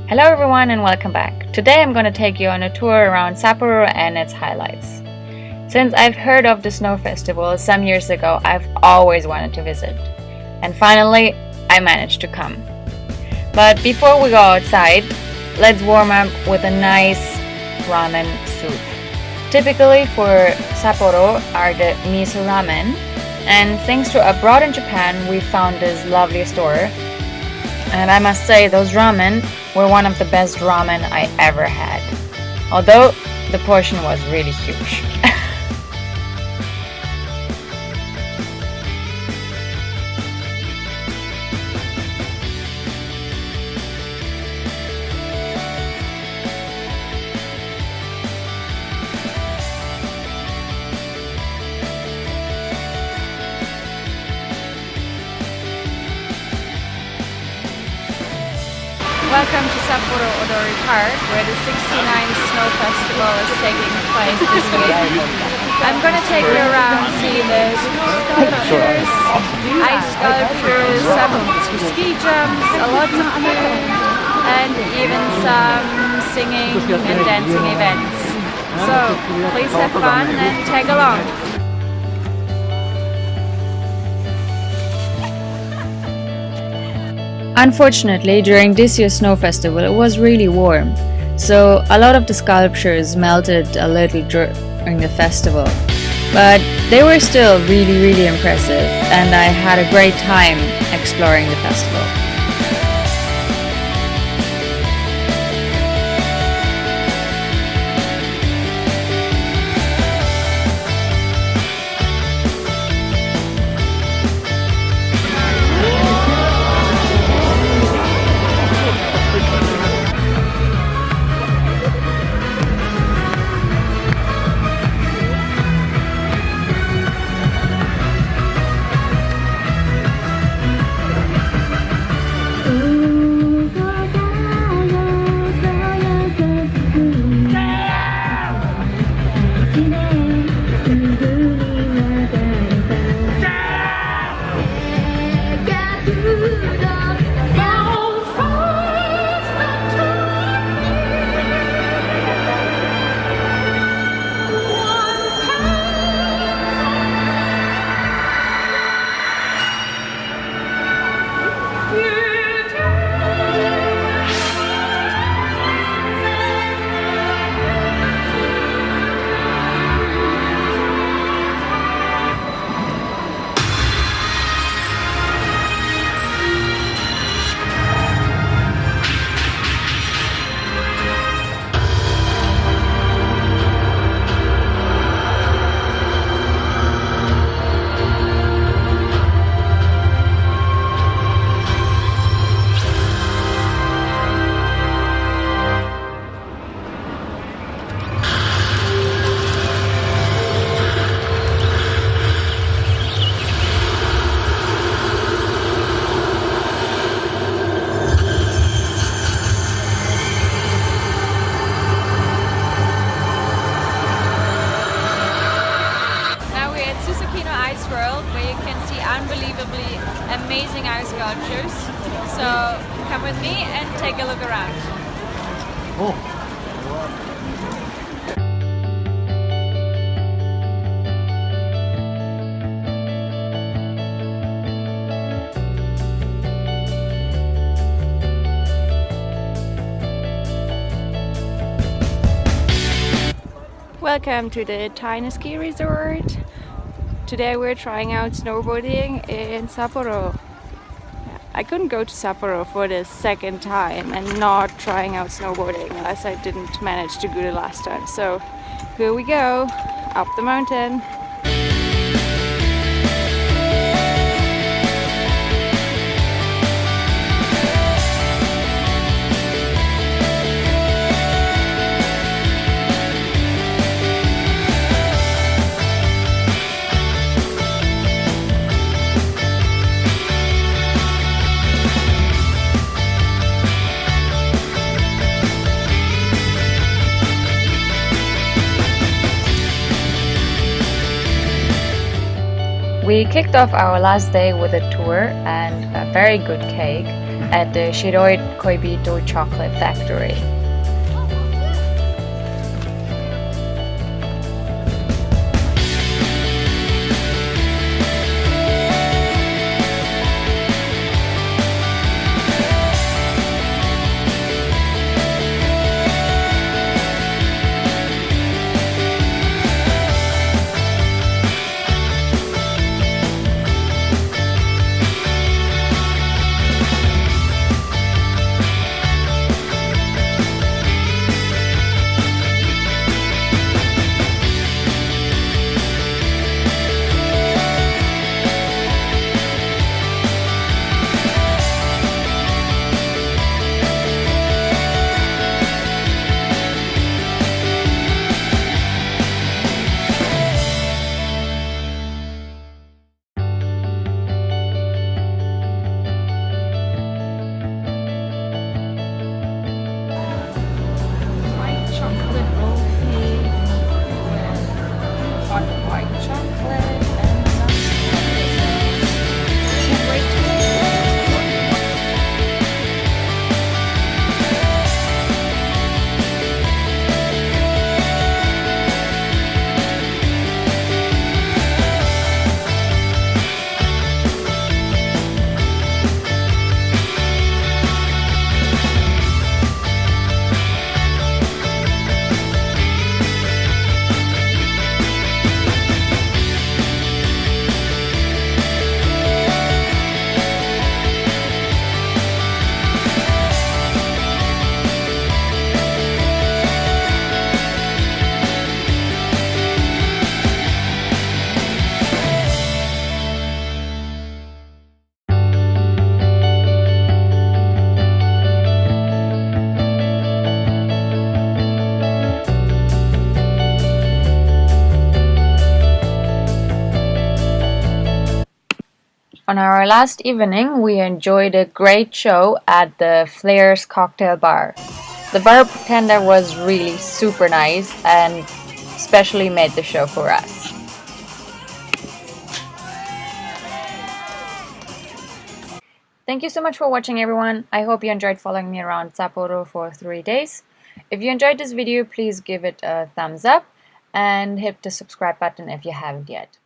Hello everyone and welcome back. Today I'm going to take you on a tour around Sapporo and its highlights. Since I've heard of the snow festival some years ago, I've always wanted to visit. And finally, I managed to come. But before we go outside, let's warm up with a nice ramen soup. Typically for Sapporo are the miso ramen, and thanks to abroad in Japan, we found this lovely store. And I must say, those ramen were one of the best ramen I ever had. Although the portion was really huge. Welcome to Sapporo Odori Park, where the 69th Snow Festival is taking place this week. I'm gonna take you around, see the sculptures, ice sculptures, some ski jumps, lots of food, and even some singing and dancing events. So please have fun and tag along. Unfortunately, during this year's snow festival, it was really warm, so a lot of the sculptures melted a little during the festival. But they were still really impressive, and I had a great time exploring the festival. Where you can see unbelievably amazing ice sculptures. So come with me and take a look around. Oh. Welcome to the tiny ski resort. Today we're trying out snowboarding in Sapporo. I couldn't go to Sapporo for the second time and not trying out snowboarding as I didn't manage to do the last time. So here we go, up the mountain. We kicked off our last day with a tour and a very good cake. at the Shiroi Koibito chocolate factory. White chocolate okay. Hot white chocolate and some can't wait to On our last evening, we enjoyed a great show at the Flair's Cocktail Bar. The bartender was really super nice and especially made the show for us. Thank you so much for watching, everyone. I hope you enjoyed following me around Sapporo for 3 days. If you enjoyed this video, please give it a thumbs up and hit the subscribe button if you haven't yet.